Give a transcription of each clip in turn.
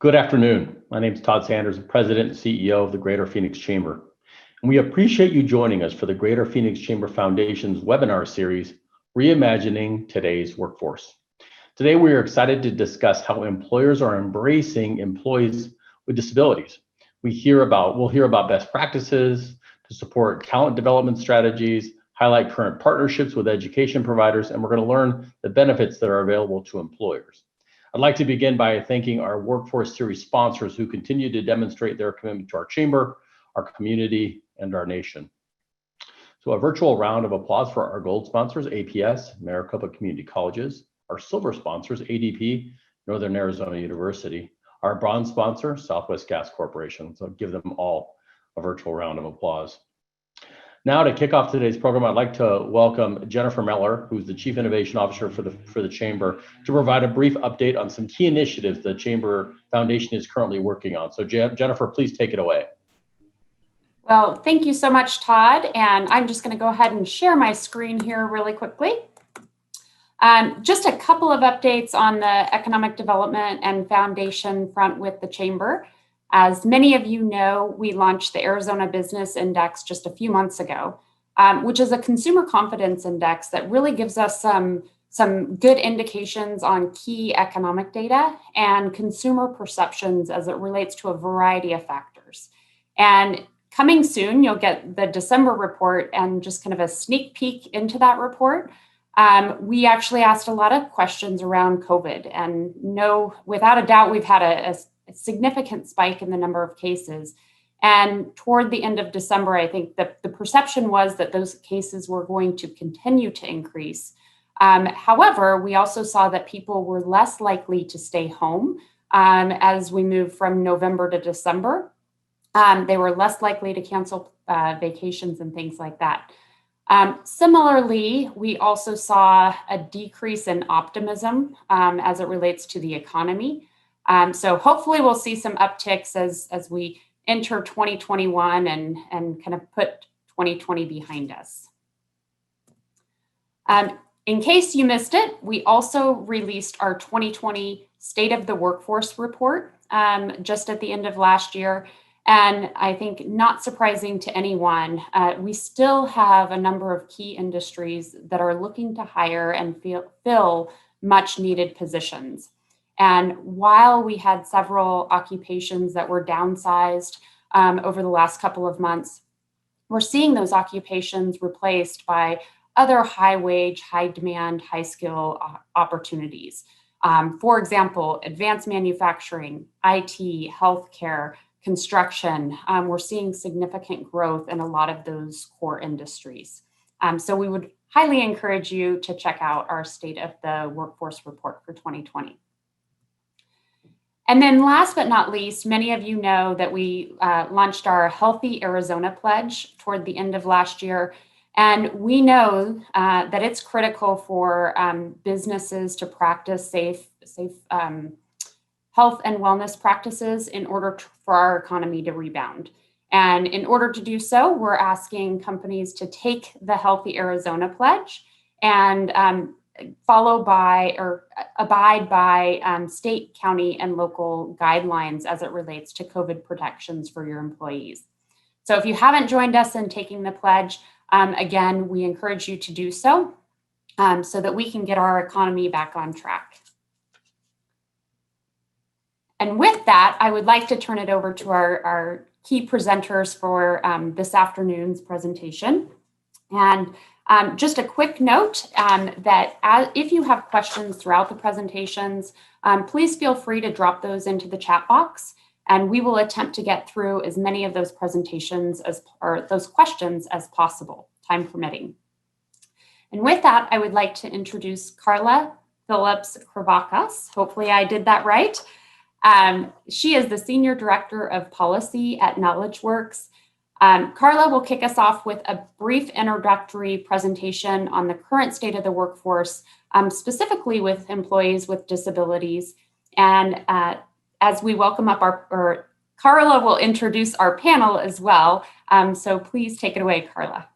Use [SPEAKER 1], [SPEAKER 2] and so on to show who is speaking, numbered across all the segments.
[SPEAKER 1] Good afternoon. My name is Todd Sanders, President and CEO of the Greater Phoenix Chamber. And we appreciate you joining us for the Greater Phoenix Chamber Foundation's webinar series, Reimagining Today's Workforce. Today, we are excited to discuss how employers are embracing employees with disabilities. We'll hear about best practices to support talent development strategies, highlight current partnerships with education providers, and we're going to learn the benefits that are available to employers. I'd like to begin by thanking our Workforce Series sponsors who continue to demonstrate their commitment to our chamber, our community, and our nation. So a virtual round of applause for our gold sponsors, APS, Maricopa Community Colleges, our silver sponsors, ADP, Northern Arizona University, our bronze sponsor, Southwest Gas Corporation. So give them all a virtual round of applause. Now to kick off today's program, I'd like to welcome Jennifer Meller, who's the Chief Innovation Officer for the Chamber, to provide a brief update on some key initiatives the Chamber Foundation is currently working on. So Jennifer, please take it away.
[SPEAKER 2] Well, thank you so much, Todd. And I'm just going to go ahead and share my screen here really quickly. Just a couple of updates on the economic development and foundation front with the Chamber. As many of you know, we launched the Arizona Business Index just a few months ago, which is a consumer confidence index that really gives us some good indications on key economic data and consumer perceptions as it relates to a variety of factors. And coming soon, you'll get the December report and just kind of a sneak peek into that report. We actually asked a lot of questions around COVID, and without a doubt, we've had a significant spike in the number of cases. And toward the end of December, I think that the perception was that those cases were going to continue to increase. However, we also saw that people were less likely to stay home as we moved from November to December. They were less likely to cancel vacations and things like that. Similarly, we also saw a decrease in optimism as it relates to the economy. So hopefully we'll see some upticks as we enter 2021 and kind of put 2020 behind us. In case you missed it, we also released our 2020 State of the Workforce report just at the end of last year. And I think not surprising to anyone, we still have a number of key industries that are looking to hire and fill much needed positions. And while we had several occupations that were downsized over the last couple of months, we're seeing those occupations replaced by other high wage, high demand, high skill opportunities. For example, advanced manufacturing, IT, healthcare, construction. We're seeing significant growth in a lot of those core industries. So we would highly encourage you to check out our State of the Workforce report for 2020. And then last but not least, many of you know that we launched our Healthy Arizona Pledge toward the end of last year. And we know that it's critical for businesses to practice safe health and wellness practices in order for our economy to rebound. And in order to do so, we're asking companies to take the Healthy Arizona Pledge and abide by state, county, and local guidelines as it relates to COVID protections for your employees. So if you haven't joined us in taking the pledge, again, we encourage you to do so that we can get our economy back on track. And with that, I would like to turn it over to our key presenters for this afternoon's presentation. And just a quick note that if you have questions throughout the presentations, please feel free to drop those into the chat box, and we will attempt to get through as many of those presentations or those questions as possible, time permitting. And with that, I would like to introduce Carla Phillips-Kravakas. Hopefully I did that right. She is the Senior Director of Policy at KnowledgeWorks. Carla will kick us off with a brief introductory presentation on the current state of the workforce, specifically with employees with disabilities. And as we welcome up Carla will introduce our panel as well. So please take it away, Carla.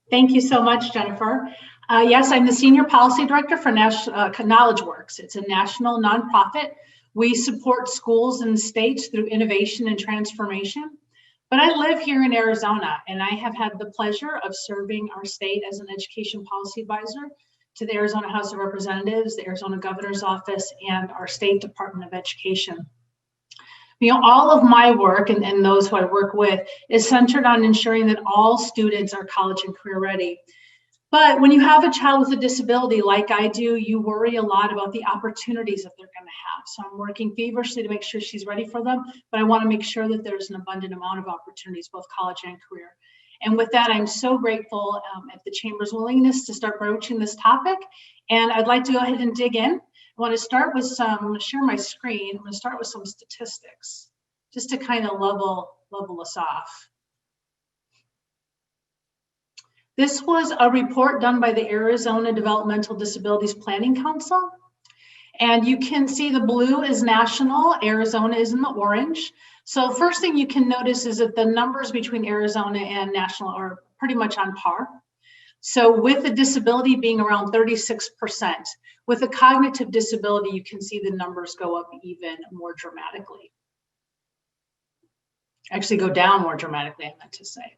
[SPEAKER 3] Thank you so much, Jennifer. Yes, I'm the Senior Policy Director for KnowledgeWorks. It's a national nonprofit We support schools and states through innovation and transformation. But I live here in Arizona, and I have had the pleasure of serving our state as an education policy advisor to the Arizona House of Representatives, the Arizona Governor's Office, and our State Department of Education. You know, all of my work and those who I work with is centered on ensuring that all students are college and career ready. But when you have a child with a disability like I do, you worry a lot about the opportunities that they're going to have. So I'm working feverishly to make sure she's ready for them, but I want to make sure that there's an abundant amount of opportunities, both college and career. And with that, I'm so grateful at the Chamber's willingness to start broaching this topic. And I'd like to go ahead and dig in. I want to start with I'm going to share my screen. I'm going to start with some statistics just to kind of level us off. This was a report done by the Arizona Developmental Disabilities Planning Council. And you can see the blue is national, Arizona is in the orange. So first thing you can notice is that the numbers between Arizona and national are pretty much on par. So with a disability being around 36%, with a cognitive disability, you can see the numbers go up even more dramatically. Actually go down more dramatically, I meant to say.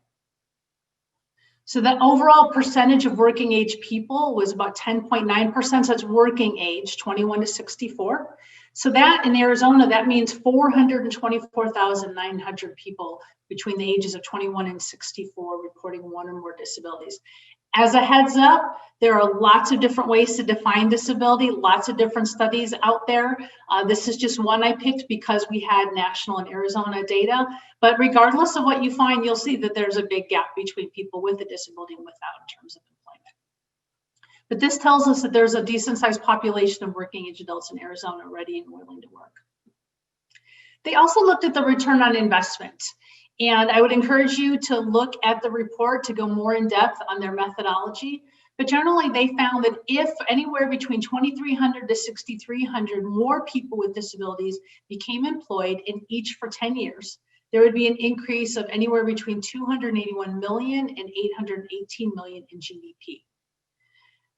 [SPEAKER 3] So the overall percentage of working age people was about 10.9%. So that's working age, 21 to 64. So that in Arizona, that means 424,900 people between the ages of 21 and 64 reporting one or more disabilities. As a heads up, there are lots of different ways to define disability, lots of different studies out there. This is just one I picked because we had national and Arizona data. But regardless of what you find, you'll see that there's a big gap between people with a disability and without in terms of employment. But this tells us that there's a decent sized population of working age adults in Arizona ready and willing to work. They also looked at the return on investment. And I would encourage you to look at the report to go more in depth on their methodology. But generally, they found that if anywhere between 2,300 to 6,300 more people with disabilities became employed in each for 10 years, there would be an increase of anywhere between 281 million and 818 million in GDP,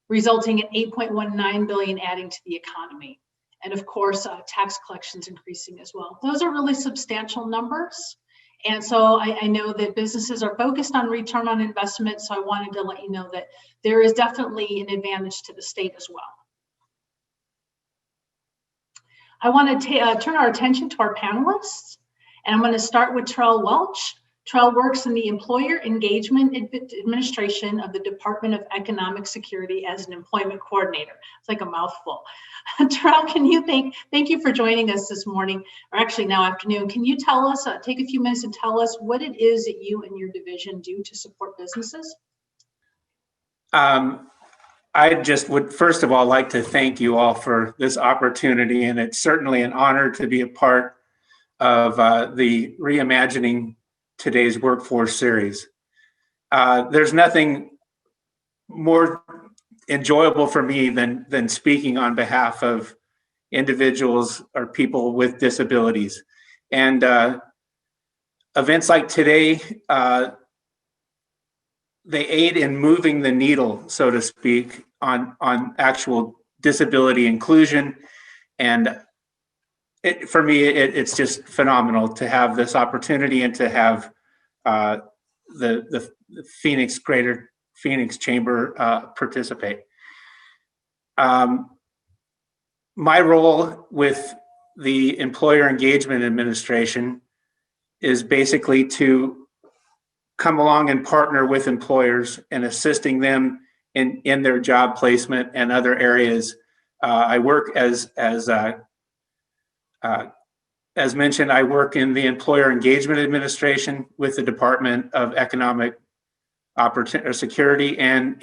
[SPEAKER 3] resulting in 8.19 billion adding to the economy. And of course, tax collections increasing as well. Those are really substantial numbers. And so I know that businesses are focused on return on investment. So I wanted to let you know that there is definitely an advantage to the state as well. I want to turn our attention to our panelists. And I'm going to start with Terrell Welch. Terrell works in the Employer Engagement Administration of the Department of Economic Security as an employment coordinator. It's like a mouthful. Terrell, thank you for joining us this morning, or actually now afternoon. Can you tell us, take a few minutes and tell us what it is that you and your division do to support businesses?
[SPEAKER 4] I just would first of all like to thank you all for this opportunity, and it's certainly an honor to be a part of the Reimagining Today's Workforce series. There's nothing more enjoyable for me than speaking on behalf of individuals or people with disabilities. And events like today, they aid in moving the needle, so to speak, on actual disability inclusion. And for me, it's just phenomenal to have this opportunity and to have the Greater Phoenix Chamber participate. My role with the Employer Engagement Administration is basically to come along and partner with employers and assisting them in their job placement and other areas. I work as mentioned, I work in the Employer Engagement Administration with the Department of Economic Security, and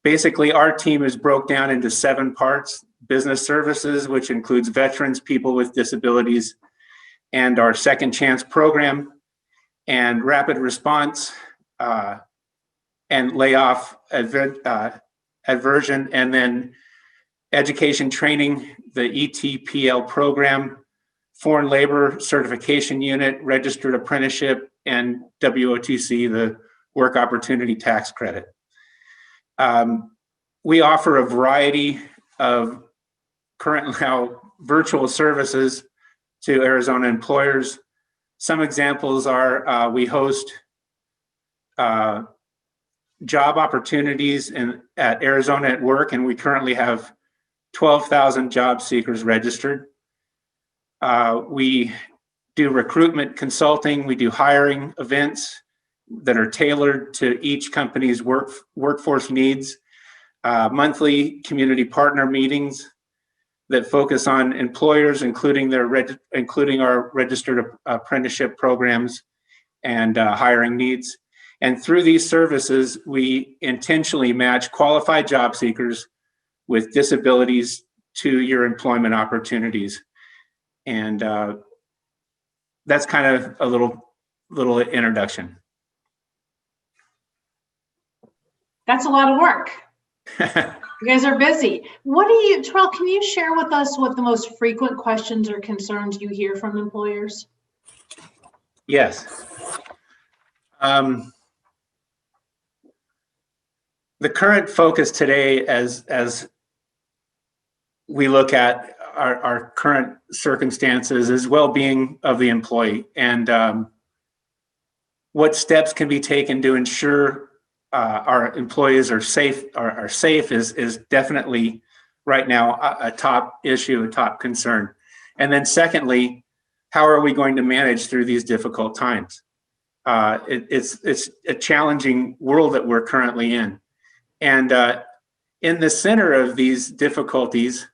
[SPEAKER 4] basically our team is broke down into 7 parts: business services, which includes veterans, people with disabilities, and our second chance program, and rapid response, and layoff aversion, and then education training, the ETPL program, foreign labor certification unit, registered apprenticeship, and WOTC, the work opportunity tax credit. We offer a variety of current now virtual services to Arizona employers. Some examples are we host job opportunities at Arizona at Work, and we currently have 12,000 job seekers registered. We do recruitment consulting. We do hiring events that are tailored to each company's workforce needs. Monthly community partner meetings that focus on employers, including our registered apprenticeship programs and hiring needs. And through these services, we intentionally match qualified job seekers with disabilities to your employment opportunities. And that's kind of a little introduction.
[SPEAKER 3] That's a lot of work. You guys are busy. Terrell, can you share with us what the most frequent questions or concerns you hear from employers?
[SPEAKER 4] Yes. The current focus today, as we look at our current circumstances, is well-being of the employee, and what steps can be taken to ensure our employees are safe is definitely right now a top issue, a top concern. And then secondly, how are we going to manage through these difficult times? It's a challenging world that we're currently in. And in the center of these difficulties,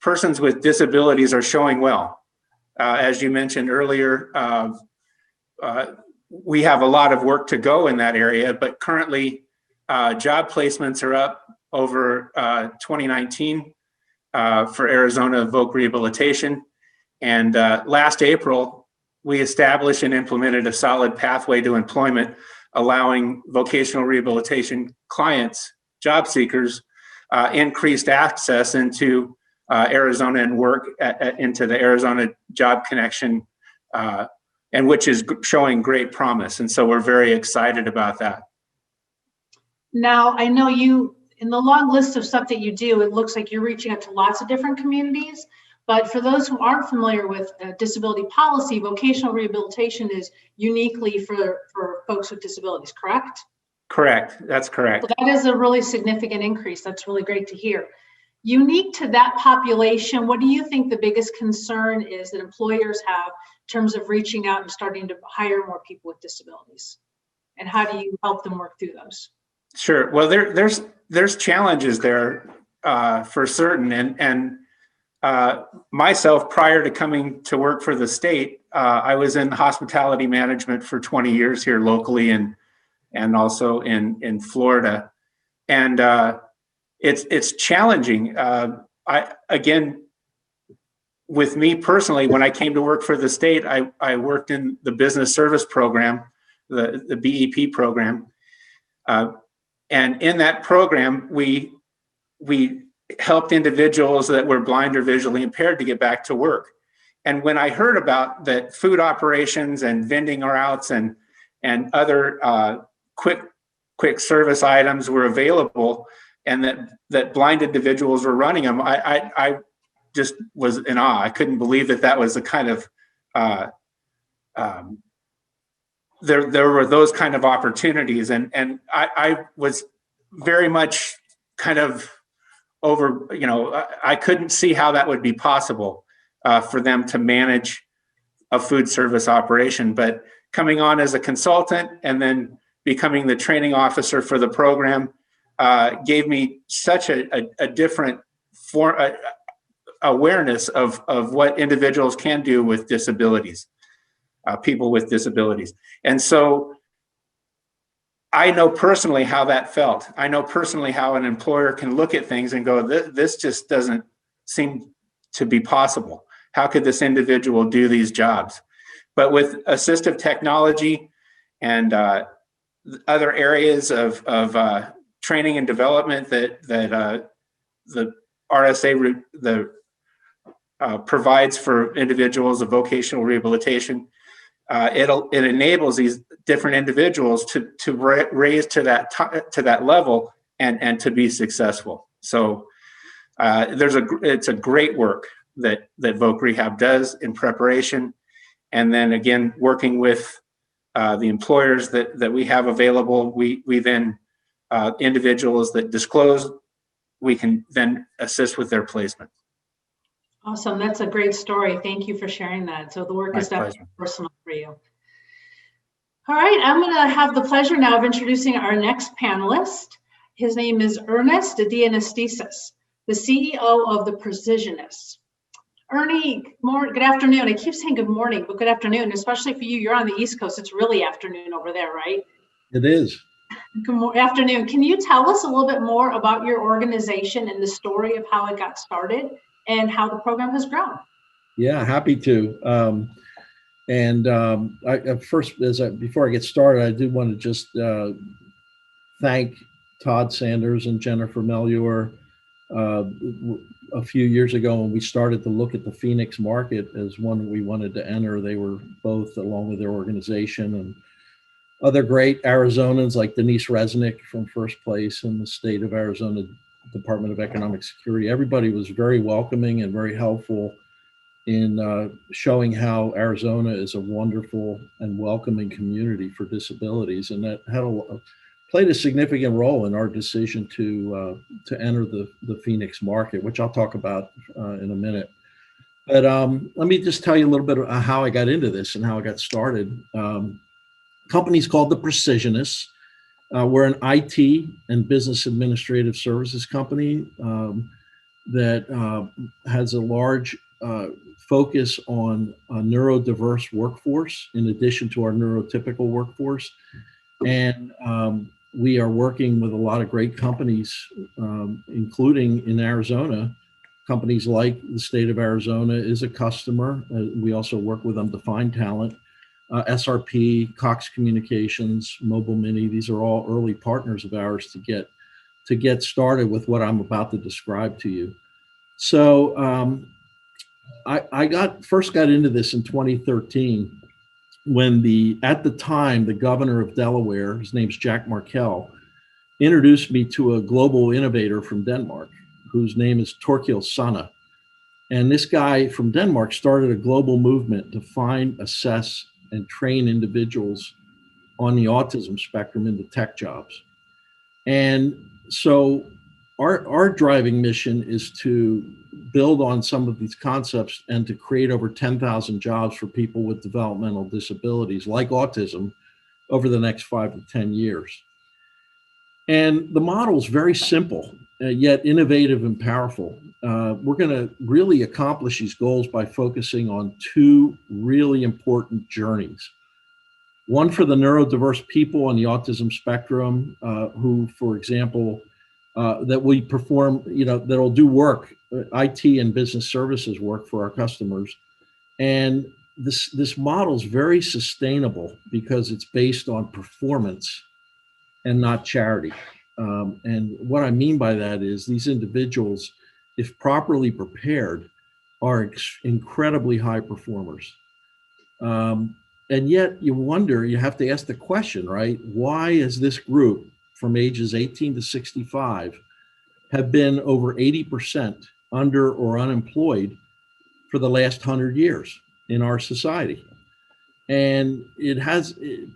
[SPEAKER 4] persons with disabilities are showing well. As you mentioned earlier, we have a lot of work to go in that area, but currently job placements are up over 2019 for Arizona voc rehabilitation. And last April, we established and implemented a solid pathway to employment, allowing vocational rehabilitation clients, job seekers, increased access into Arizona and Work into the Arizona Job Connection, and which is showing great promise. And so we're very excited about that.
[SPEAKER 3] Now, I know you, in the long list of stuff that you do, it looks like you're reaching out to lots of different communities. But for those who aren't familiar with disability policy, vocational rehabilitation is uniquely for folks with disabilities, correct?
[SPEAKER 4] Correct. That's correct.
[SPEAKER 3] So that is a really significant increase. That's really great to hear. Unique to that population, what do you think the biggest concern is that employers have in terms of reaching out and starting to hire more people with disabilities? And how do you help them work through those?
[SPEAKER 4] Sure. Well, there's challenges there for certain, and myself, prior to coming to work for the state, I was in hospitality management for 20 years here locally and also in Florida. And it's challenging. With me personally, when I came to work for the state, I worked in the business service program, the BEP program. And in that program, we helped individuals that were blind or visually impaired to get back to work. And when I heard about that food operations and vending routes and other quick service items were available, and that blind individuals were running them, I just was in awe. I couldn't believe that was the kind of there were those kind of opportunities, and I was very much kind of over, I couldn't see how that would be possible for them to manage a food service operation. But coming on as a consultant and then becoming the training officer for the program gave me such a different awareness of what individuals can do with disabilities, people with disabilities. And so I know personally how that felt. I know personally how an employer can look at things and go, this just doesn't seem to be possible. How could this individual do these jobs? But with assistive technology and other areas of training and development that the RSA provides for individuals of vocational rehabilitation, it enables these different individuals to raise to that level and to be successful. So it's a great work. that Voc Rehab does in preparation. And then again, working with the employers that we have available, we then individuals that disclose, we can then assist with their placement.
[SPEAKER 3] Awesome. That's a great story. Thank you for sharing that. So the work
[SPEAKER 4] My
[SPEAKER 3] is definitely
[SPEAKER 4] pleasure.
[SPEAKER 3] personal for you. All right, I'm going to have the pleasure now of introducing our next panelist. His name is Ernest Dianastasis, the CEO of The Precisionists. Ernie, good afternoon. I keep saying good morning, but good afternoon, especially for you. You're on the East Coast. It's really afternoon over there, right?
[SPEAKER 5] It is.
[SPEAKER 3] Good afternoon. Can you tell us a little bit more about your organization and the story of how it got started and how the program has grown?
[SPEAKER 5] Yeah, happy to. First, before I get started, I do want to just thank Todd Sanders and Jennifer Melior. A few years ago, when we started to look at the Phoenix market as one we wanted to enter, they were both, along with their organization and other great Arizonans like Denise Resnick from First Place in the state of Arizona Department of Economic Security. Everybody was very welcoming and very helpful in showing how Arizona is a wonderful and welcoming community for disabilities, and that had played a significant role in our decision to enter the Phoenix market, which I'll talk about in a minute. But let me just tell you a little bit about how I got into this and how I got started. Company's called The Precisionists. We're an IT and business administrative services company that has a large focus on a neurodiverse workforce in addition to our neurotypical workforce. And we are working with a lot of great companies, including in Arizona. Companies like the state of Arizona is a customer. We also work with Undefined Talent, SRP, Cox Communications, Mobile Mini. These are all early partners of ours to get started with what I'm about to describe to you. So I first got into this in 2013 when at the time, the governor of Delaware, his name's Jack Markell, introduced me to a global innovator from Denmark, whose name is Torkild Sanna. And this guy from Denmark started a global movement to find, assess, and train individuals on the autism spectrum into tech jobs. And so our driving mission is to build on some of these concepts and to create over 10,000 jobs for people with developmental disabilities like autism over the next 5 to 10 years. And the model is very simple, yet innovative and powerful. We're going to really accomplish these goals by focusing on two really important journeys. One for the neurodiverse people on the autism spectrum, who, for example, that we perform, that'll do work, IT and business services work for our customers. And this model is very sustainable because it's based on performance and not charity. And what I mean by that is these individuals, if properly prepared, are incredibly high performers. And yet you have to ask the question, right? Why is this group from ages 18 to 65 have been over 80% under or unemployed for the last 100 years in our society? And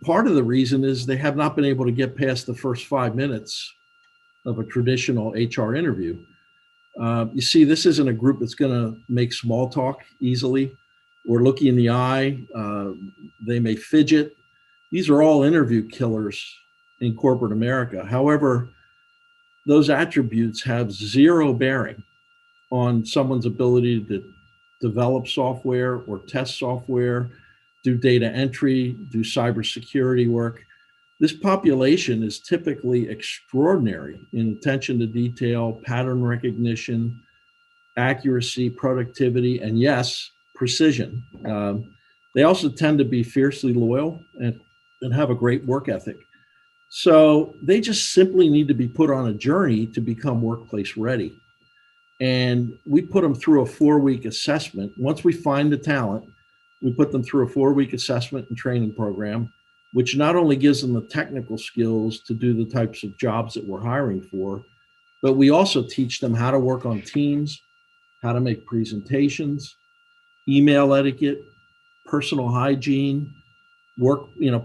[SPEAKER 5] part of the reason is they have not been able to get past the first 5 minutes of a traditional HR interview. You see, this isn't a group that's going to make small talk easily or look you in the eye. They may fidget. These are all interview killers in corporate America. However, those attributes have zero bearing on someone's ability to develop software or test software, do data entry, do cybersecurity work. This population is typically extraordinary in attention to detail, pattern recognition, accuracy, productivity, and yes, precision. They also tend to be fiercely loyal and have a great work ethic. So they just simply need to be put on a journey to become workplace ready. And we put them through a 4-week assessment. Once we find the talent, we put them through a 4-week assessment and training program, which not only gives them the technical skills to do the types of jobs that we're hiring for, but we also teach them how to work on teams, how to make presentations, email etiquette, personal hygiene,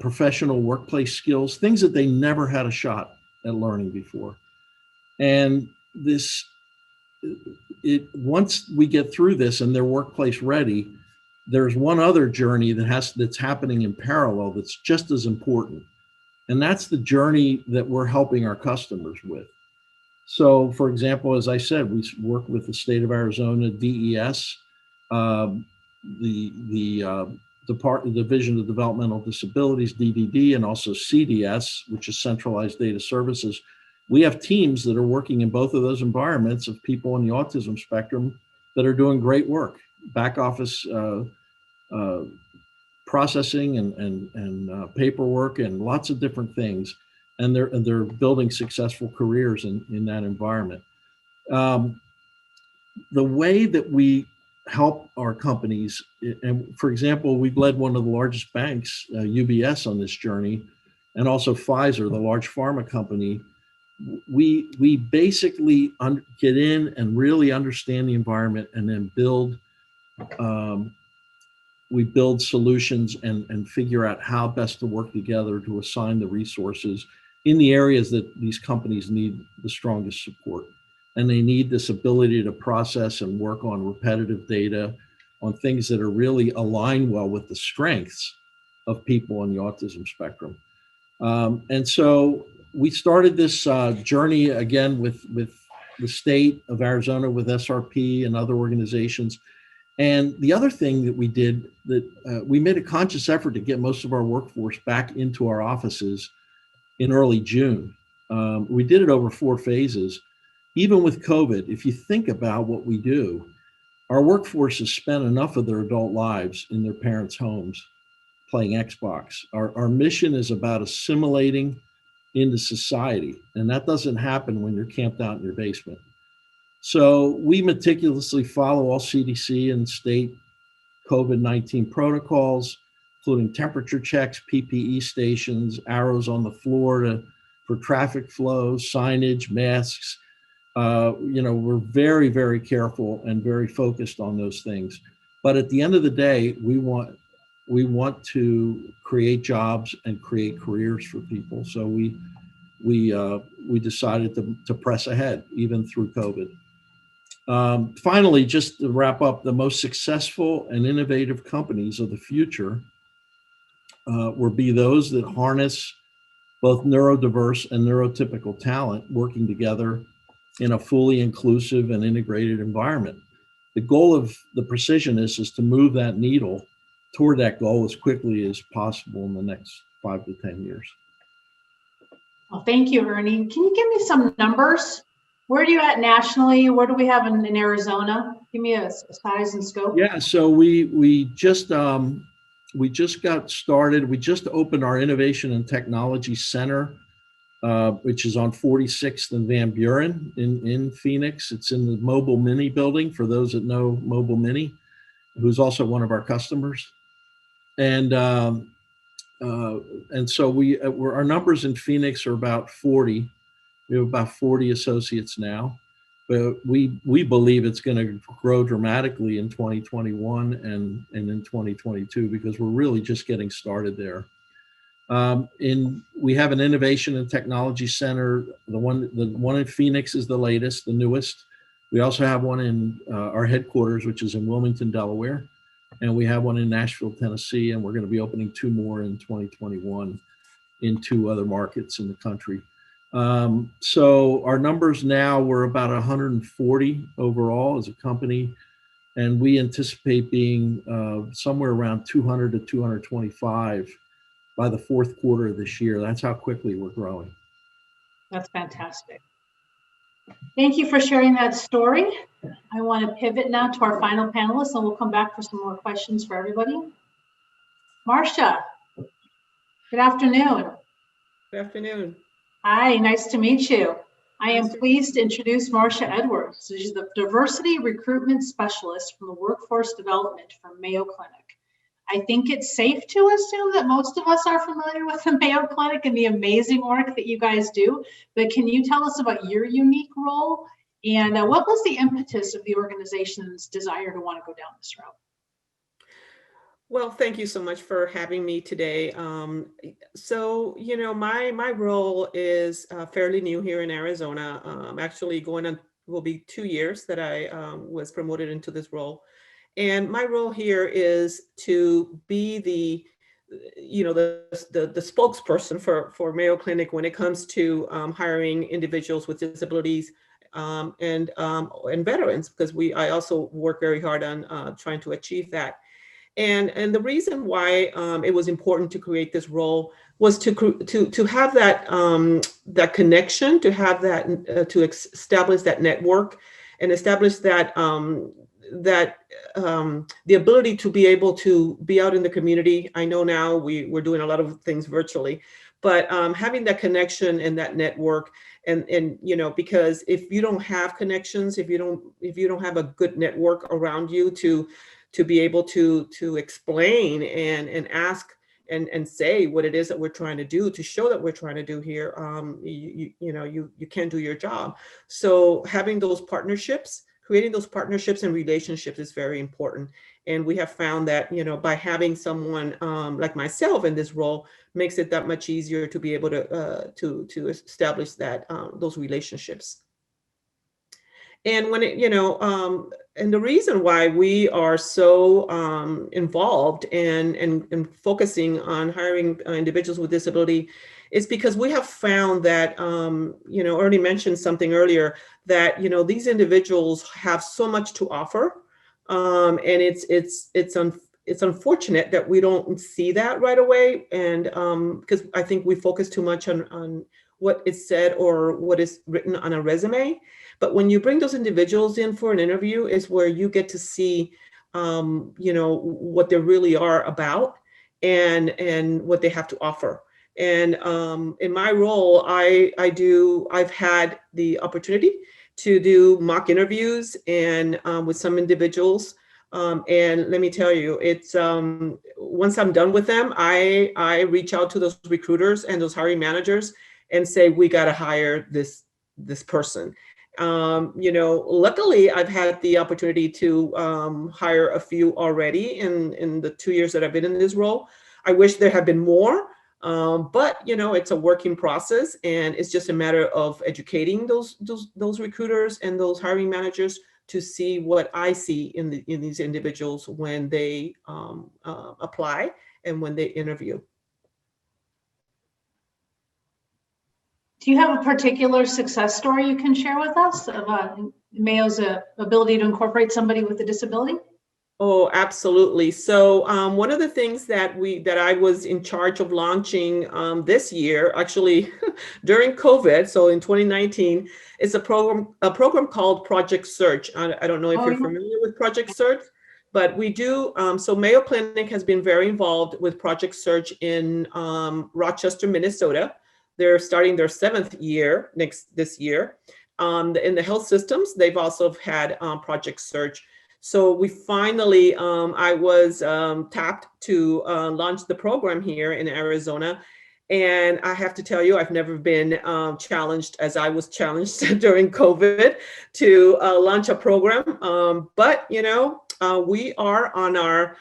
[SPEAKER 5] professional workplace skills, things that they never had a shot at learning before. And once we get through this and they're workplace ready, there's one other journey that's happening in parallel that's just as important. And that's the journey that we're helping our customers with. So, for example, as I said, we work with the state of Arizona, DES, the Division of Developmental Disabilities, DDD, and also CDS, which is Centralized Data Services. We have teams that are working in both of those environments of people on the autism spectrum that are doing great work, back office processing and paperwork and lots of different things. And they're building successful careers in that environment. The way that we help our companies, and for example, we've led one of the largest banks, UBS, on this journey, and also Pfizer, the large pharma company. We basically get in and really understand the environment, and then build solutions and figure out how best to work together to assign the resources in the areas that these companies need the strongest support. And they need this ability to process and work on repetitive data on things that are really aligned well with the strengths of people on the autism spectrum. And so we started this journey again with the state of Arizona, with SRP and other organizations. And the other thing that we did, that we made a conscious effort to get most of our workforce back into our offices in early June. We did it over 4 phases. Even with COVID, if you think about what we do, our workforce has spent enough of their adult lives in their parents' homes playing Xbox. Our mission is about assimilating into society, and that doesn't happen when you're camped out in your basement. So we meticulously follow all CDC and state COVID-19 protocols, including temperature checks, PPE stations, arrows on the floor for traffic flow, signage, masks. We're very, very careful and very focused on those things. But at the end of the day, we want to create jobs and create careers for people. So we decided to press ahead even through COVID. Finally, just to wrap up, the most successful and innovative companies of the future will be those that harness both neurodiverse and neurotypical talent working together in a fully inclusive and integrated environment. The goal of the Precisionists is to move that needle toward that goal as quickly as possible in the next 5 to 10 years.
[SPEAKER 3] Well, thank you, Ernie. Can you give me some numbers? Where are you at nationally? Where do we have in Arizona? Give me a size and scope.
[SPEAKER 5] Yeah, so we just got started. We just opened our Innovation and Technology Center, which is on 46th and Van Buren in Phoenix. It's in the Mobile Mini building, for those that know Mobile Mini, who's also one of our customers. And so our numbers in Phoenix are about 40. We have about 40 associates now, but we believe it's going to grow dramatically in 2021 and in 2022, because we're really just getting started there. We have an Innovation and Technology Center. The one in Phoenix is the latest, the newest. We also have one in our headquarters, which is in Wilmington, Delaware. And we have one in Nashville, Tennessee, and we're going to be opening 2 more in 2021 in 2 other markets in the country. So our numbers now, we're about 140 overall as a company, and we anticipate being somewhere around 200 to 225 by the 4th quarter of this year. That's how quickly we're growing.
[SPEAKER 3] That's fantastic. Thank you for sharing that story. I want to pivot now to our final panelists, and we'll come back for some more questions for everybody. Marcia, good afternoon.
[SPEAKER 6] Good afternoon.
[SPEAKER 3] Hi, nice to meet you. I am pleased to introduce Marcia Edwards. She's the Diversity Recruitment Specialist from the Workforce Development from Mayo Clinic. I think it's safe to assume that most of us are familiar with the Mayo Clinic and the amazing work that you guys do, but can you tell us about your unique role And what was the impetus of the organization's desire to want to go down this route?
[SPEAKER 6] Well, thank you so much for having me today. So, my role is fairly new here in Arizona. Actually, going on will be 2 years that I was promoted into this role. And my role here is to be the spokesperson for Mayo Clinic when it comes to hiring individuals with disabilities and veterans, because I also work very hard on trying to achieve that. And the reason why it was important to create this role was to have that connection, to have that establish that network, and establish that the ability to be able to be out in the community. I know now we're doing a lot of things virtually, but having that connection and that network, and because if you don't have connections, if you don't have a good network around you to be able to explain and ask and say what it is that we're trying to do, to show that we're trying to do here, you can't do your job. So having those partnerships, creating those partnerships and relationships is very important. And we have found that, by having someone like myself in this role makes it that much easier to be able to establish that those relationships. And when and the reason why we are so involved and focusing on hiring individuals with disability is because we have found that, already mentioned something earlier, that, these individuals have so much to offer. And it's unfortunate that we don't see that right away. And because I think we focus too much on what is said or what is written on a resume. But when you bring those individuals in for an interview is where you get to see, what they really are about and what they have to offer. And in my role, I've had the opportunity to do mock interviews and with some individuals. And let me tell you, it's once I'm done with them, I reach out to those recruiters and those hiring managers and say, we got to hire this person. Luckily, I've had the opportunity to hire a few already in the 2 years that I've been in this role. I wish there had been more, but it's a working process, and it's just a matter of educating those recruiters and those hiring managers to see what I see in these individuals when they apply and when they interview.
[SPEAKER 3] Do you have a particular success story you can share with us of Mayo's ability to incorporate somebody with a disability?
[SPEAKER 6] Oh, absolutely. So one of the things that I was in charge of launching this year, actually during COVID, so in 2019, is a program called Project Search. I don't know if you're familiar with Project Search, but we do. So Mayo Clinic has been very involved with Project Search in Rochester, Minnesota. They're starting their 7th year this year. In the health systems, they've also had Project Search. So we finally, I was tapped to launch the program here in Arizona. And I have to tell you, I've never been challenged as I was challenged during COVID to launch a program. But, we are on our,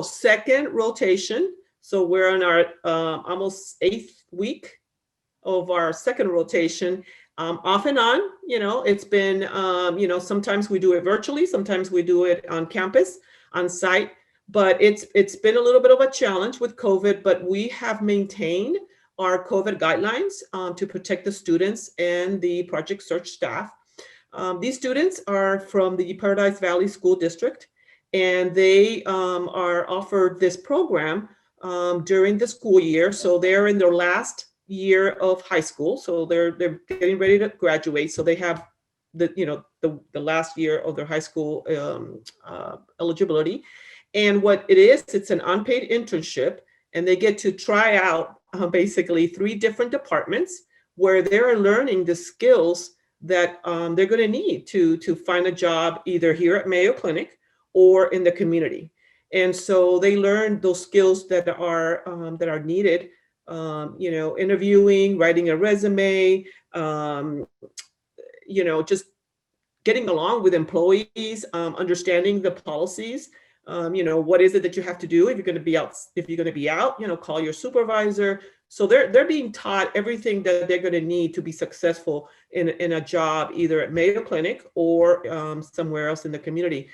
[SPEAKER 6] second rotation. So we're on our almost 8th week of our second rotation, off and on. It's been, sometimes we do it virtually, sometimes we do it on campus, on site, but it's been a little bit of a challenge with COVID, but we have maintained our COVID guidelines to protect the students and the Project Search staff. These students are from the Paradise Valley School District, and they are offered this program during the school year. So they're in their last year of high school. So they're getting ready to graduate. So they have the last year of their high school eligibility. And what it is, it's an unpaid internship, and they get to try out basically 3 different departments where they're learning the skills that they're going to need to find a job either here at Mayo Clinic or in the community. And so they learn those skills that are needed interviewing, writing a resume, just getting along with employees, understanding the policies. What is it that you have to do if you're going to be out? If you're going to be out, call your supervisor. So they're being taught everything that they're going to need to be successful in a job, either at Mayo Clinic or somewhere else in the community.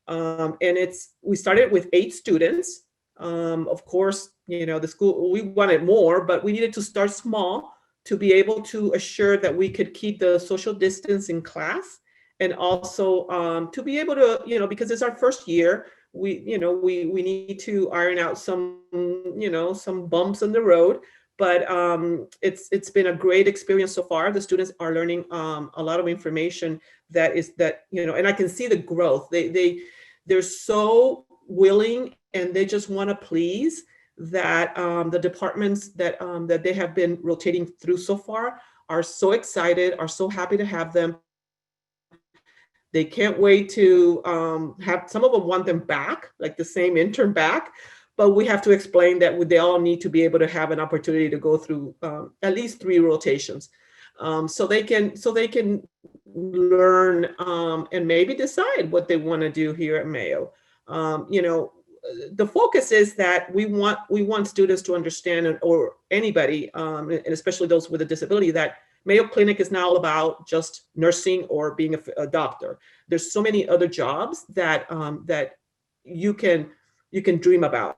[SPEAKER 6] And we started with 8 students. Of course, the school, we wanted more, but we needed to start small to be able to assure that we could keep the social distance in class, and also to be able to, because it's our first year, we need to iron out some bumps in the road. But it's been a great experience so far. The students are learning a lot of information that, and I can see the growth. They're so willing, and they just want to please, that the departments that they have been rotating through so far are so excited, are so happy to have them. They can't wait to have, some of them want them back, like the same intern back, but we have to explain that they all need to be able to have an opportunity to go through at least 3 rotations, so they can learn and maybe decide what they want to do here at Mayo. The focus is that we want students to understand, or anybody, and especially those with a disability, that Mayo Clinic is not all about just nursing or being a doctor. There's so many other jobs that you can dream about.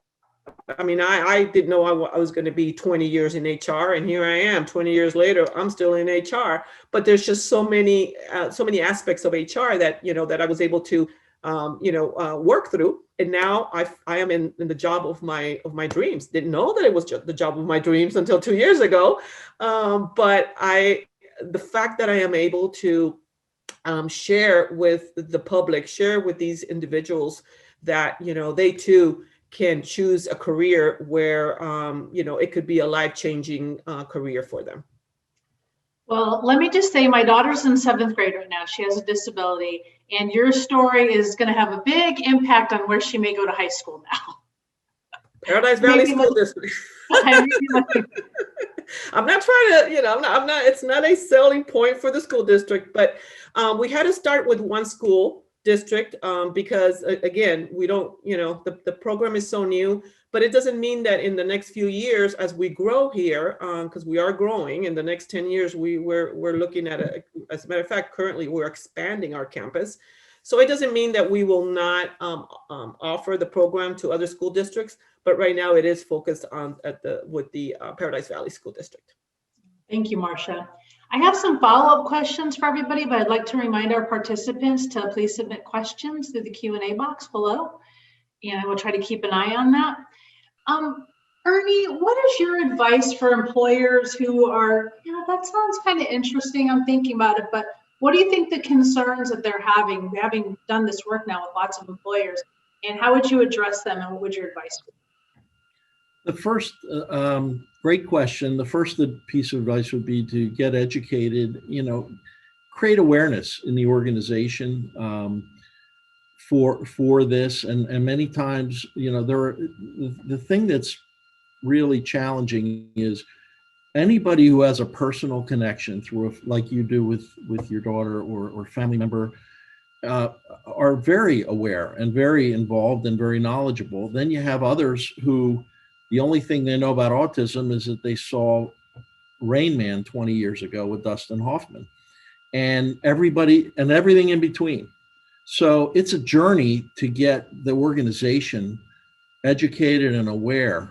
[SPEAKER 6] I mean, I didn't know I was going to be 20 years in HR, and here I am 20 years later, I'm still in HR. But there's just so many aspects of HR that I was able to work through. And now I am in the job of my dreams. Didn't know that it was just the job of my dreams until 2 years ago. But the fact that I am able to share with the public, share with these individuals that, they too can choose a career where, it could be a life-changing career for them.
[SPEAKER 3] Well, let me just say, my daughter's in 7th grade right now. She has a disability, and your story is going to have a big impact on where she may go to high school now.
[SPEAKER 6] Paradise Valley School District. I'm not trying to, I'm not, it's not a selling point for the school district, but we had to start with one school district because again, we don't, the program is so new, but it doesn't mean that in the next few years, as we grow here, because we are growing, in the next 10 years, we're looking at as a matter of fact, currently we're expanding our campus. So it doesn't mean that we will not offer the program to other school districts, but right now it is focused on with the Paradise Valley School District.
[SPEAKER 3] Thank you, Marcia. I have some follow-up questions for everybody, but I'd like to remind our participants to please submit questions through the Q&A box below, and I will try to keep an eye on that. Ernie, what is your advice for employers who are, that sounds kind of interesting, I'm thinking about it, but what do you think the concerns that they're having done this work now with lots of employers, and how would you address them, and what would your advice be?
[SPEAKER 5] The first, great question. The first piece of advice would be to get educated, create awareness in the organization for this. And many times, the thing that's really challenging is anybody who has a personal connection through, like you do with your daughter or family member, are very aware and very involved and very knowledgeable. Then you have others who the only thing they know about autism is that they saw Rain Man 20 years ago with Dustin Hoffman, and everything in between. So it's a journey to get the organization educated and aware,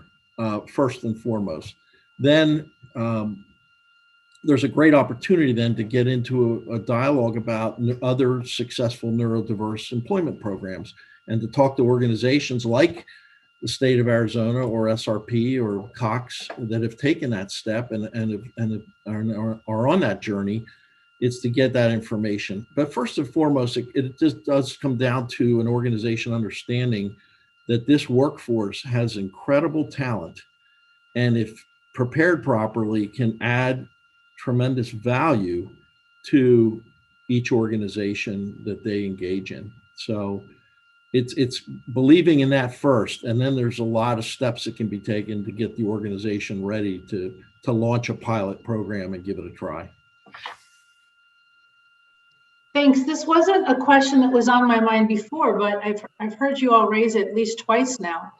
[SPEAKER 5] first and foremost. Then there's a great opportunity then to get into a dialogue about other successful neurodiverse employment programs, and to talk to organizations like the state of Arizona or SRP or Cox that have taken that step and are on that journey. It's to get that information. But first and foremost, it just does come down to an organization understanding that this workforce has incredible talent, and if prepared properly, can add tremendous value to each organization that they engage in. So it's believing in that first, and then there's a lot of steps that can be taken to get the organization ready to launch a pilot program and give it a try.
[SPEAKER 3] Thanks. This wasn't a question that was on my mind before, but I've heard you all raise it at least twice now,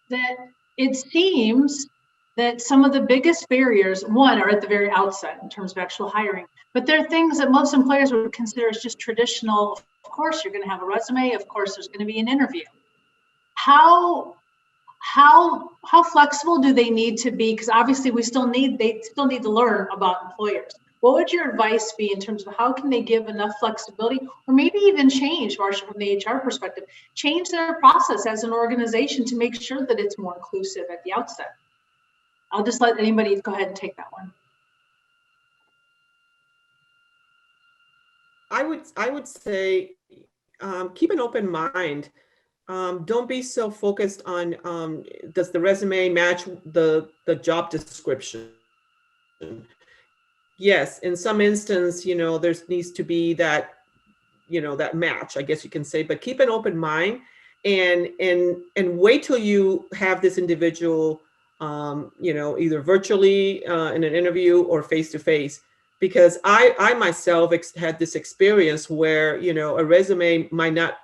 [SPEAKER 3] that it seems that some of the biggest barriers, one, are at the very outset in terms of actual hiring, but there are things that most employers would consider as just traditional. Of course, you're going to have a resume. Of course, there's going to be an interview. How flexible do they need to be? Because obviously they still need to learn about employers. What would your advice be in terms of how can they give enough flexibility, or maybe even change, Marcia, from the HR perspective, change their process as an organization to make sure that it's more inclusive at the outset? I'll just let anybody go ahead and take that one.
[SPEAKER 6] I would say keep an open mind. Don't be so focused on does the resume match the job description. Yes, in some instance, there needs to be that, that match, I guess you can say, but keep an open mind and wait till you have this individual, either virtually in an interview or face-to-face. Because I myself had this experience where, a resume might not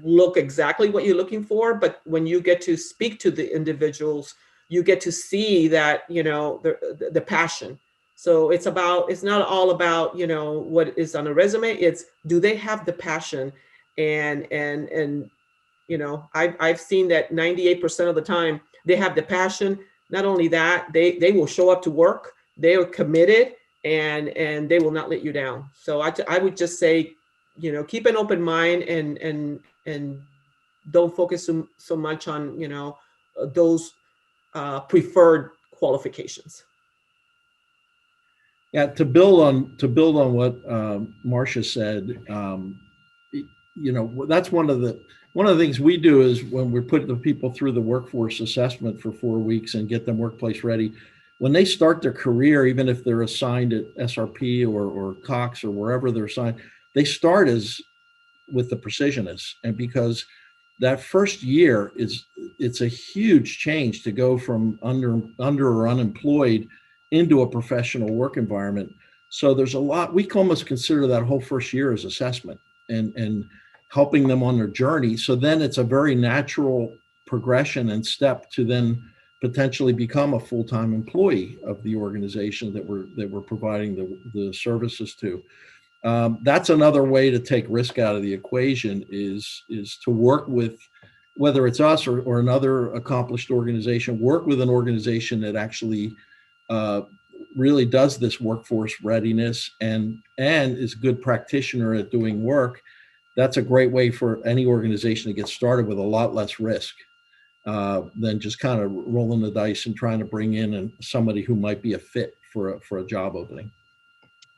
[SPEAKER 6] look exactly what you're looking for, but when you get to speak to the individuals, you get to see that, the passion. So it's not all about, what is on a resume. It's, do they have the passion? And I've seen that 98% of the time they have the passion. Not only that, they will show up to work. They are committed and they will not let you down. So I would just say, keep an open mind and don't focus so much on, those preferred qualifications.
[SPEAKER 5] Yeah, to build on what Marcia said, that's one of the things we do is when we're putting the people through the workforce assessment for 4 weeks and get them workplace ready, when they start their career, even if they're assigned at SRP or Cox or wherever they're assigned, they start with the precisionists. And because that first year it's a huge change to go from under or unemployed into a professional work environment. So there's a lot, we can almost consider that whole first year as assessment and helping them on their journey. So then it's a very natural progression and step to then potentially become a full-time employee of the organization that we're providing the services to. That's another way to take risk out of the equation is to work with, whether it's us or another accomplished organization, work with an organization that actually really does this workforce readiness and is a good practitioner at doing work. That's a great way for any organization to get started with a lot less risk than just kind of rolling the dice and trying to bring in somebody who might be a fit for a job opening.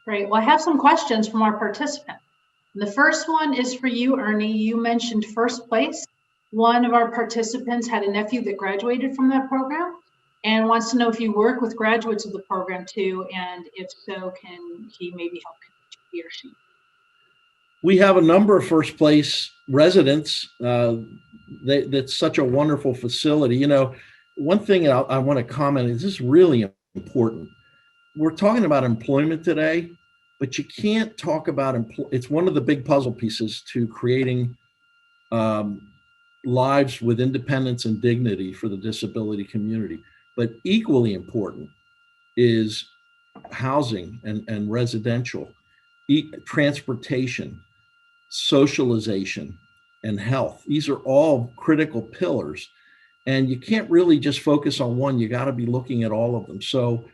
[SPEAKER 3] Great. Well, I have some questions from our participant. The first one is for you, Ernie. You mentioned first place. One of our participants had a nephew that graduated from that program and wants to know if you work with graduates of the program too, and if so, can he maybe help he or she?
[SPEAKER 5] We have a number of first place residents. That's such a wonderful facility. One thing I want to comment is this is really important. We're talking about employment today, but you can't talk about it's one of the big puzzle pieces to creating lives with independence and dignity for the disability community. But equally important is housing and residential, transportation, socialization, and health. These are all critical pillars. And you can't really just focus on one. You got to be looking at all of them. So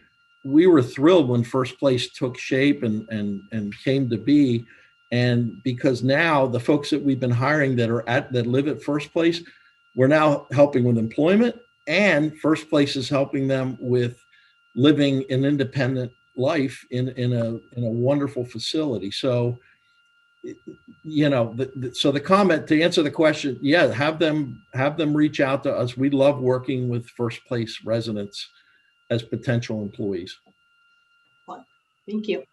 [SPEAKER 5] we were thrilled when first place took shape and came to be. And because now the folks that we've been hiring that live at first place, we're now helping with employment, and first place is helping them with living an independent life in a wonderful facility. So, so the comment to answer the question, yeah, have them reach out to us. We love working with first place residents as potential employees.
[SPEAKER 3] Thank you.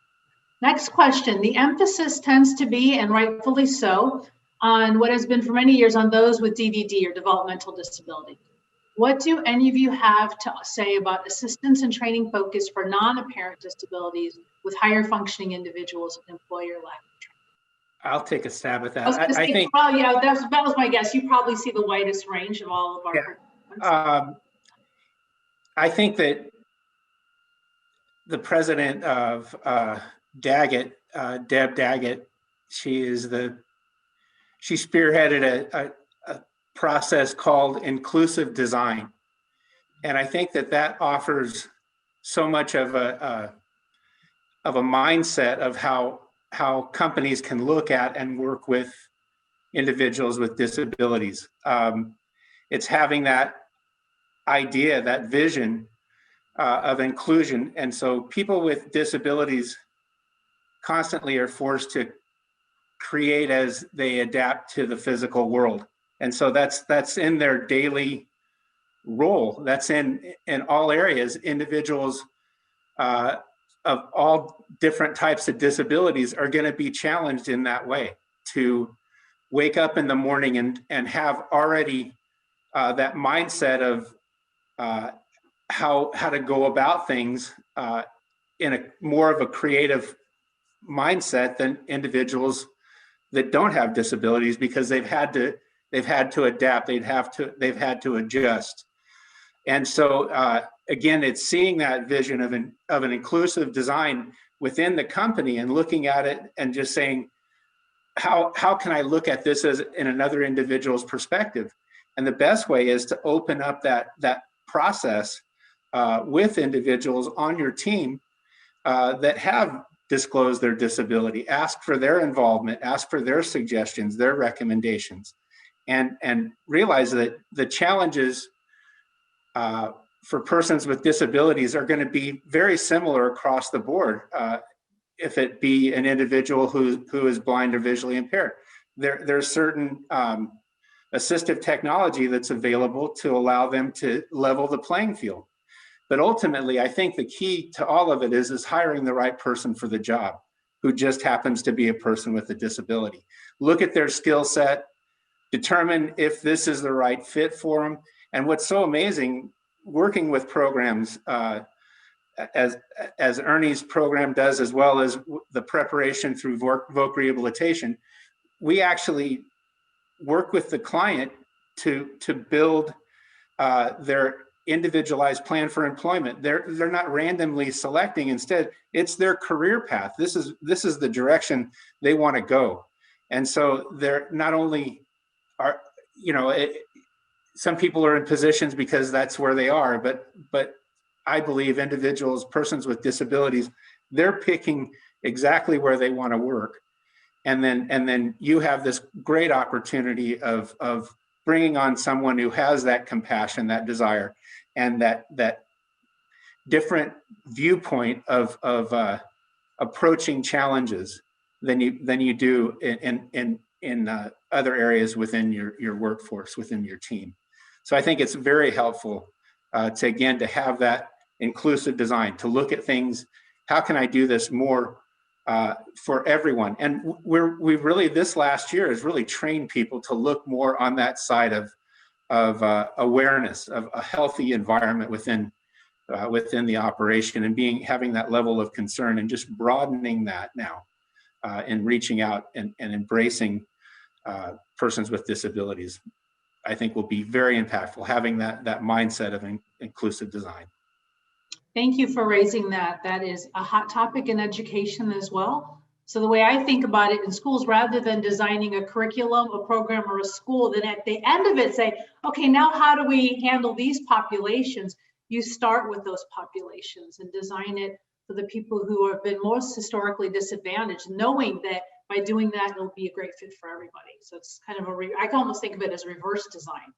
[SPEAKER 3] Next question. The emphasis tends to be, and rightfully so, on what has been for many years on those with DDD or developmental disability. What do any of you have to say about assistance and training focus for non-apparent disabilities with higher functioning individuals with employer lack of training?
[SPEAKER 4] I'll take a stab at that.
[SPEAKER 3] I was going to say,
[SPEAKER 4] think,
[SPEAKER 3] probably, yeah, that was my guess. You probably see the widest range of all of our participants.
[SPEAKER 4] I think that the president of Daggett, Deb Daggett, she spearheaded a process called inclusive design. And I think that offers so much of a mindset of how companies can look at and work with individuals with disabilities. It's having that idea, that vision of inclusion. And so people with disabilities constantly are forced to create as they adapt to the physical world. And so that's in their daily role. That's in all areas. Individuals of all different types of disabilities are going to be challenged in that way, to wake up in the morning and have already that mindset of how to go about things in a more of a creative mindset than individuals that don't have disabilities, because they've had to adapt, they've had to adjust. And so again, it's seeing that vision of an inclusive design within the company and looking at it and just saying, how can I look at this as in another individual's perspective? And the best way is to open up that process with individuals on your team that have disclosed their disability. Ask for their involvement, ask for their suggestions, their recommendations, and realize that the challenges for persons with disabilities are going to be very similar across the board. If it be an individual who is blind or visually impaired, there's certain assistive technology that's available to allow them to level the playing field. But ultimately, I think the key to all of it is hiring the right person for the job, who just happens to be a person with a disability. Look at their skill set, determine if this is the right fit for them. And what's so amazing, working with programs as Ernie's program does, as well as the preparation through voc rehabilitation, we actually work with the client to build their individualized plan for employment. They're not randomly selecting. Instead, it's their career path. This is the direction they want to go. And so they're not only are, some people are in positions because that's where they are, but I believe individuals, persons with disabilities, they're picking exactly where they want to work. And then you have this great opportunity of bringing on someone who has that compassion, that desire, and that different viewpoint of approaching challenges than you do in other areas within your workforce, within your team. So I think it's very helpful to have that inclusive design, to look at things, how can I do this more for everyone? And we've really, this last year has really trained people to look more on that side of awareness of a healthy environment within the operation, and having that level of concern, and just broadening that now and reaching out and embracing persons with disabilities, I think will be very impactful, having that mindset of inclusive design.
[SPEAKER 3] Thank you for raising that. That is a hot topic in education as well. So the way I think about it in schools, rather than designing a curriculum, a program, or a school, then at the end of it say, okay, now how do we handle these populations? You start with those populations and design it for the people who have been most historically disadvantaged, knowing that by doing that, it'll be a great fit for everybody. So it's kind of I can almost think of it as reverse design,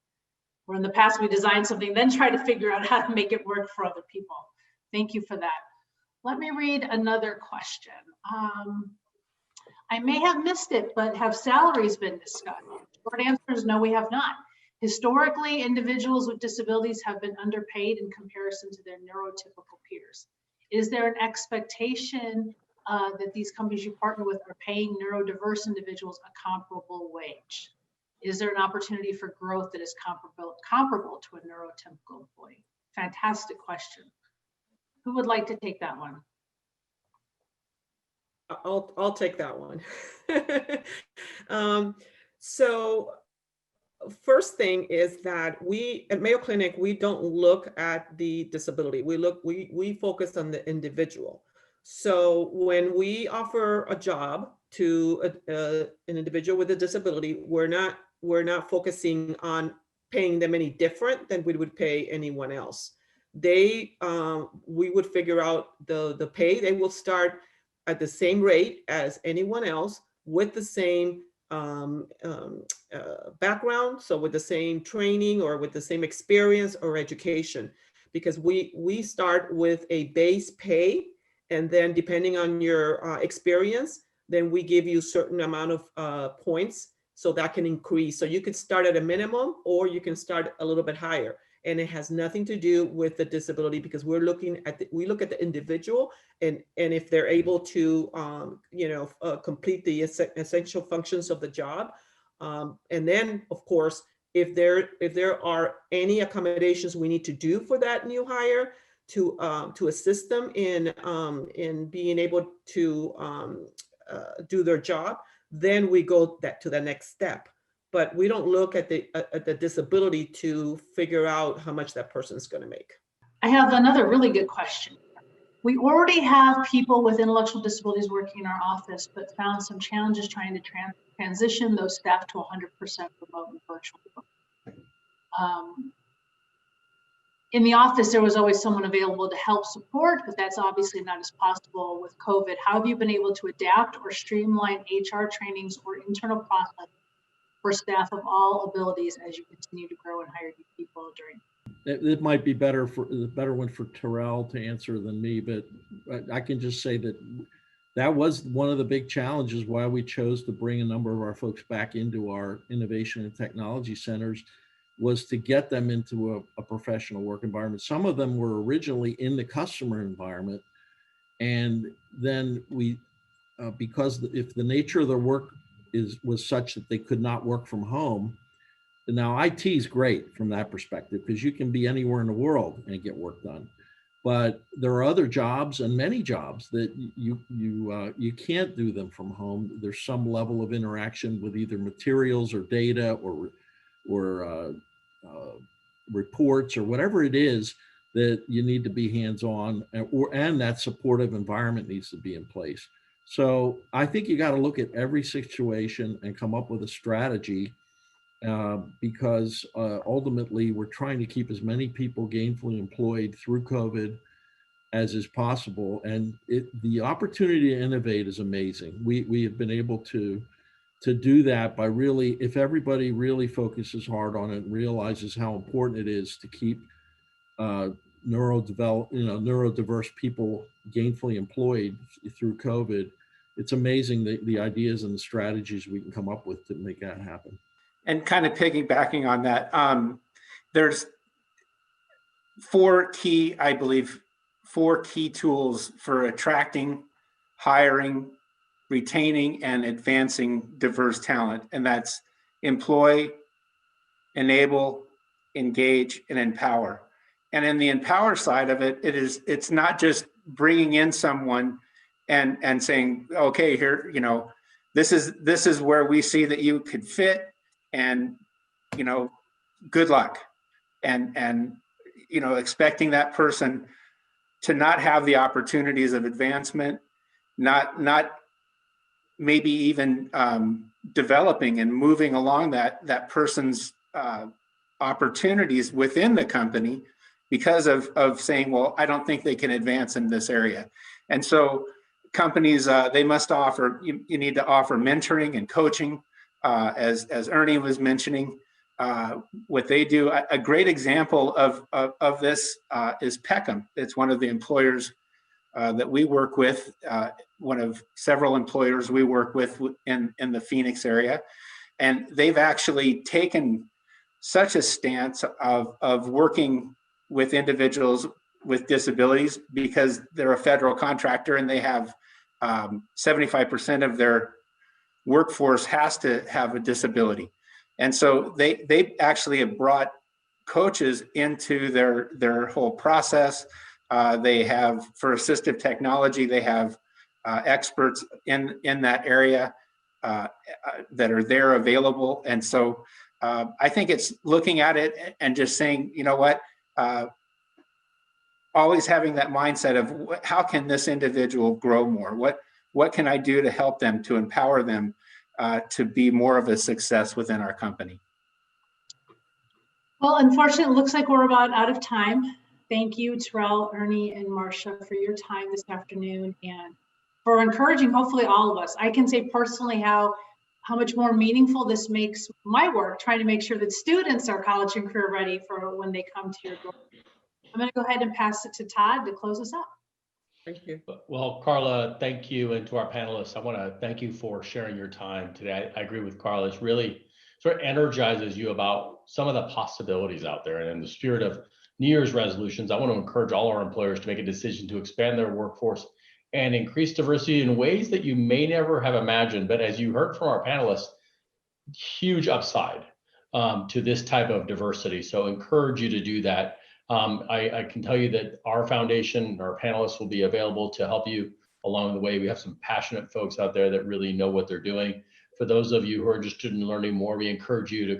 [SPEAKER 3] where in the past we designed something, then try to figure out how to make it work for other people. Thank you for that. Let me read another question. I may have missed it, but have salaries been discussed? Short answer is no, we have not. Historically, individuals with disabilities have been underpaid in comparison to their neurotypical peers. Is there an expectation that these companies you partner with are paying neurodiverse individuals a comparable wage? Is there an opportunity for growth that is comparable to a neurotypical employee? Fantastic question. Who would like to take that one?
[SPEAKER 6] I'll take that one. So first thing is that we at Mayo Clinic, we don't look at the disability. We focus on the individual. So when we offer a job to an individual with a disability, we're not focusing on paying them any different than we would pay anyone else. We would figure out the pay. They will start at the same rate as anyone else with the same background, so with the same training or with the same experience or education, because we start with a base pay, and then depending on your experience, then we give you a certain amount of points, so that can increase. So you could start at a minimum, or you can start a little bit higher. And it has nothing to do with the disability, because we look at the individual, and if they're able to complete the essential functions of the job, and then of course if there are any accommodations we need to do for that new hire to assist them in being able to do their job, then we go to the next step. But we don't look at the disability to figure out how much that person's going to make.
[SPEAKER 3] I have another really good question. We already have people with intellectual disabilities working in our office, but found some challenges trying to transition those staff to 100% remote and virtual. In the office, there was always someone available to help support, but that's obviously not as possible with COVID. How have you been able to adapt or streamline HR trainings or internal process for staff of all abilities as you continue to grow and hire new people during?
[SPEAKER 5] It might be better one for Terrell to answer than me, but I can just say that was one of the big challenges why we chose to bring a number of our folks back into our innovation and technology centers, was to get them into a professional work environment. Some of them were originally in the customer environment, and then we, because if the nature of their work was such that they could not work from home. Now IT is great from that perspective, because you can be anywhere in the world and get work done. But there are other jobs, and many jobs, that you can't do them from home. There's some level of interaction with either materials or data or reports or whatever it is that you need to be hands-on, and that supportive environment needs to be in place. So I think you got to look at every situation and come up with a strategy, because ultimately we're trying to keep as many people gainfully employed through COVID as is possible. And the opportunity to innovate is amazing. We have been able to do that by really, if everybody really focuses hard on it and realizes how important it is to keep neurodiverse people gainfully employed through COVID. It's amazing the ideas and the strategies we can come up with to make that happen.
[SPEAKER 4] And kind of piggybacking on that, there's four key tools for attracting, hiring, retaining, and advancing diverse talent. And that's employ, enable, engage, and empower. And in the empower side of it, it's not just bringing in someone and saying, okay, here, this is where we see that you could fit, and good luck, and expecting that person to not have the opportunities of advancement, not maybe even developing and moving along that person's opportunities within the company, because of saying, well, I don't think they can advance in this area. And so companies, they must offer, you need to offer mentoring and coaching, as Ernie was mentioning, what they do. A great example of this is Peckham. It's one of the employers that we work with, one of several employers we work with in the Phoenix area. And they've actually taken such a stance of working with individuals with disabilities, because they're a federal contractor and they have 75% of their workforce has to have a disability. And so they actually have brought coaches into their whole process. They have, for assistive technology, they have experts in that area that are there available. And so I think it's looking at it and just saying, you know what, always having that mindset of how can this individual grow more? What can I do to help them, to empower them to be more of a success within our company?
[SPEAKER 3] Well, unfortunately, it looks like we're about out of time. Thank you, Terrell, Ernie, and Marcia for your time this afternoon and for encouraging, hopefully, all of us. I can say personally how much more meaningful this makes my work, trying to make sure that students are college and career ready for when they come to your door. I'm going to go ahead and pass it to Todd to close us out.
[SPEAKER 6] Thank you.
[SPEAKER 1] Well, Carla, thank you. And to our panelists, I want to thank you for sharing your time today. I agree with Carla. It's really sort of energizes you about some of the possibilities out there. And in the spirit of New Year's resolutions, I want to encourage all our employers to make a decision to expand their workforce and increase diversity in ways that you may never have imagined. But as you heard from our panelists, huge upside to this type of diversity. So encourage you to do that. I can tell you that our foundation, our panelists will be available to help you along the way. We have some passionate folks out there that really know what they're doing. For those of you who are interested in learning more, we encourage you to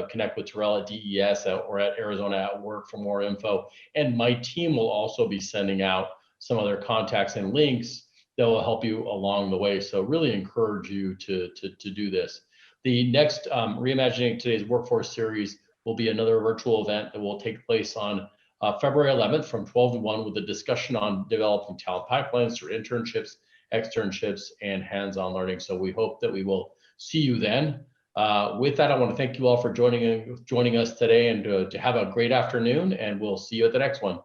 [SPEAKER 1] connect with Terrell at DES or at Arizona at Work for more info. And my team will also be sending out some of their contacts and links that will help you along the way. So really encourage you to do this. The next Reimagining Today's Workforce series will be another virtual event that will take place on February 11th from 12 to 1 with a discussion on developing talent pipelines through internships, externships, and hands-on learning. So we hope that we will see you then. With that, I want to thank you all for joining us today and to have a great afternoon, and we'll see you at the next one.